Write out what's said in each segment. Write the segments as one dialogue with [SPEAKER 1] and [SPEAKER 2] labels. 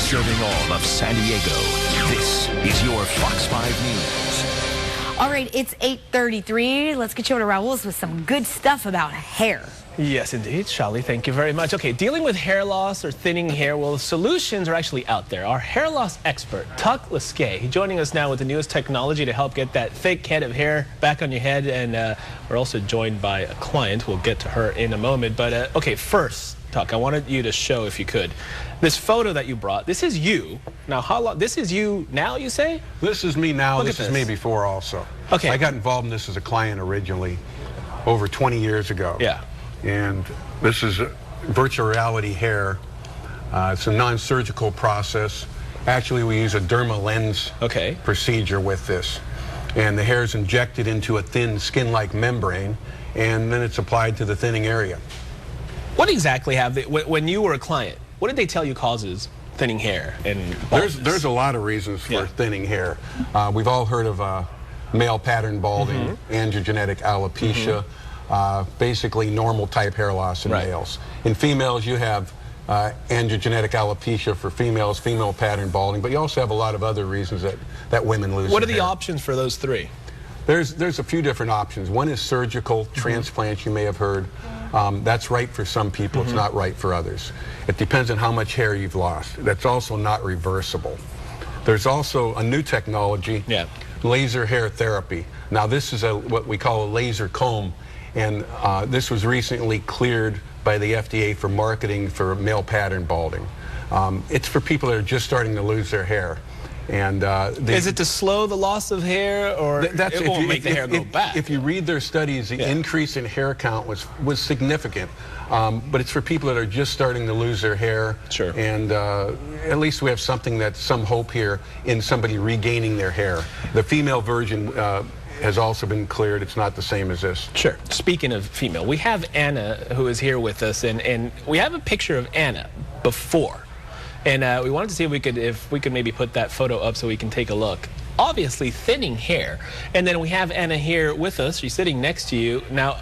[SPEAKER 1] Serving all of San Diego, this is your Fox 5 News.
[SPEAKER 2] All right, it's 8:33. Let's get you over to Raul's with some good stuff about hair.
[SPEAKER 3] Yes, indeed, Shali. Thank you very much. Okay, dealing with hair loss or thinning hair, well, the solutions are actually out there. Our hair loss expert, Liskay, he's joining us now with the newest technology to help get that thick head of hair back on your head. And we're also joined by a client. We'll get to her in a moment. But, okay, first, Tuck, I wanted you to show, if you could, this photo that you brought. This is you. Now, how long? This is you now, you say?
[SPEAKER 4] This is me now. This is me before also.
[SPEAKER 3] Okay.
[SPEAKER 4] I got involved in this as a client originally over 20 years ago.
[SPEAKER 3] Yeah.
[SPEAKER 4] And this is virtual reality hair. It's a non-surgical process. Actually, we use a derma lens procedure with this. And the hair is injected into a thin skin-like membrane, and then it's applied to the thinning area.
[SPEAKER 3] What exactly have they, when you were a client, what did they tell you causes thinning hair and baldness?
[SPEAKER 4] There's a lot of reasons for thinning hair. We've all heard of male pattern balding, androgenetic alopecia, basically normal type hair loss in males. In females, you have androgenetic alopecia for females, female pattern balding, but you also have a lot of other reasons that women lose
[SPEAKER 3] What are
[SPEAKER 4] hair.
[SPEAKER 3] the options for those three?
[SPEAKER 4] There's a few different options. One is surgical transplants, you may have heard. That's right for some people, it's not right for others. It depends on how much hair you've lost. That's also not reversible. There's also a new technology, laser hair therapy. Now this is what we call a laser comb, and this was recently cleared by the FDA for marketing for male pattern balding. It's for people that are just starting to lose their hair. And
[SPEAKER 3] is it to slow the loss of hair, or it won't make the hair go back?
[SPEAKER 4] If you read their studies, the increase in hair count was significant. But it's for people that are just starting to lose their hair.
[SPEAKER 3] Sure.
[SPEAKER 4] And at least we have something that's some hope here in somebody regaining their hair. The female version has also been cleared. It's not the same as this.
[SPEAKER 3] Sure. Speaking of female, we have Anna who is here with us, and we have a picture of Anna before. And we wanted to see if we could maybe put that photo up so we can take a look. Obviously, thinning hair. And then we have Anna here with us. She's sitting next to you. Now,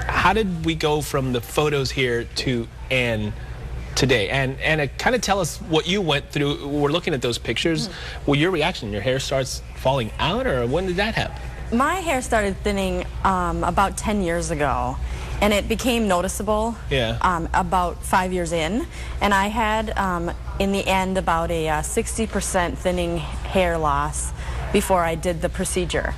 [SPEAKER 3] how did we go from the photos here to Anne today? And Anna, kind of tell us what you went through. We're looking at those pictures. Well, your reaction, your hair starts falling out, or when did that happen?
[SPEAKER 5] My hair started thinning about 10 years ago. And it became noticeable about 5 years in. And I had, in the end, about a 60% thinning hair loss before I did the procedure.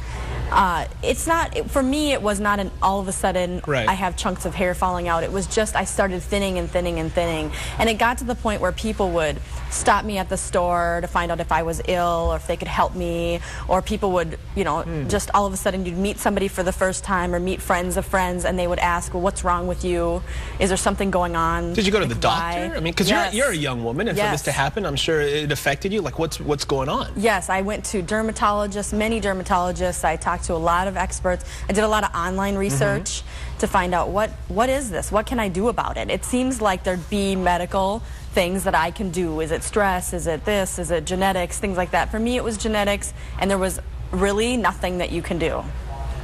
[SPEAKER 5] It's not, for me, it was not an all of a sudden I have chunks of hair falling out. It was just I started thinning and thinning and thinning. And it got to the point where people would stop me at the store to find out if I was ill or if they could help me, or people would, you know, just all of a sudden you'd meet somebody for the first time or meet friends of friends, and they would ask, well, what's wrong with you? Is there something going on?
[SPEAKER 3] Did you go to the doctor? I mean, because you're a young woman, and for this to happen, I'm sure it affected you. Like, what's going on?
[SPEAKER 5] Yes, I went to dermatologists, many dermatologists. I talked to a lot of experts. I did a lot of online research to find out what is this? What can I do about it? It seems like there'd be medical things that I can do. Is it stress? Is it this? Is it genetics? Things like that. For me, it was genetics, and there was really nothing that you can do.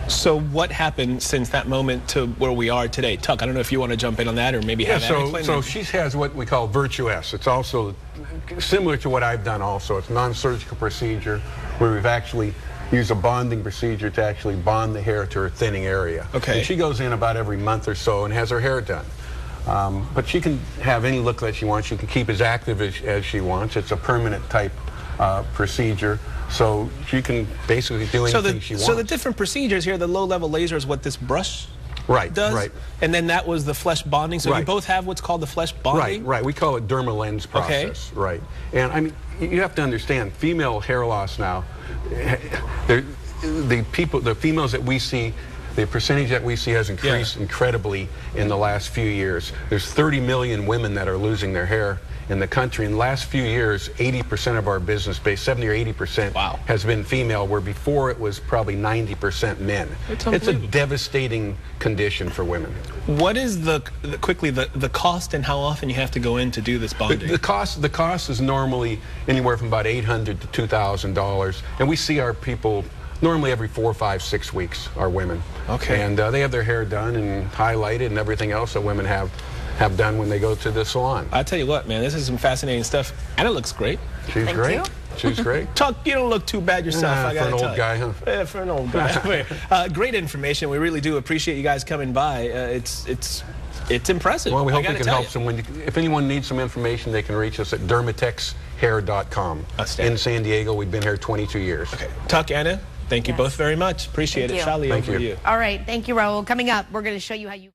[SPEAKER 3] So what happened since that moment to where we are today? Tuck, I don't know if you want to jump in on that, or maybe have Anna explain.
[SPEAKER 4] So she has what we call Virtuous. It's also similar to what I've done also. It's a non-surgical procedure where we've actually used a bonding procedure to actually bond the hair to her thinning area.
[SPEAKER 3] Okay.
[SPEAKER 4] And she goes in about every month or so and has her hair done. But she can have any look that she wants. She can keep as active as she wants. It's a permanent type procedure. So she can basically do anything she wants.
[SPEAKER 3] So the different procedures here, the low-level laser is what this brush does?
[SPEAKER 4] Right.
[SPEAKER 3] And then that was the flesh bonding. So you both have what's called the flesh bonding?
[SPEAKER 4] Right. We call it derma lens process. Okay. Right. And I mean, you have to understand, female hair loss now, the females that we see, the percentage that we see has increased incredibly in the last few years. There's 30 million women that are losing their hair in the country. In the last few years, 80% of our business base, 70 or 80%, has been female, where before it was probably 90% men. It's a devastating condition for women.
[SPEAKER 3] What is the cost, and how often you have to go in to do this bonding?
[SPEAKER 4] The cost is normally anywhere from about $800 to $2,000, and we see our people normally every 4, 5, 6 weeks, our women.
[SPEAKER 3] Okay.
[SPEAKER 4] And they have their hair done and highlighted and everything else that women have. have done when they go to the salon.
[SPEAKER 3] I tell you what, man, this is some fascinating stuff. Anna looks great.
[SPEAKER 4] She's great. She's great.
[SPEAKER 3] Chuck, you don't look too bad yourself. I gotta
[SPEAKER 4] for an
[SPEAKER 3] tell
[SPEAKER 4] old guy, huh?
[SPEAKER 3] Yeah, for an old guy. Great information. We really do appreciate you guys coming by. It's impressive.
[SPEAKER 4] Well, we hope we can help someone. If anyone needs some information, they can reach us at dermatexhair.com. In San Diego, we've been here 22 years.
[SPEAKER 3] Okay. Tuck, Anna, thank you both very much. Appreciate it. Shally, over you.
[SPEAKER 2] All right. Thank you, Raul. Coming up, we're going to show you how you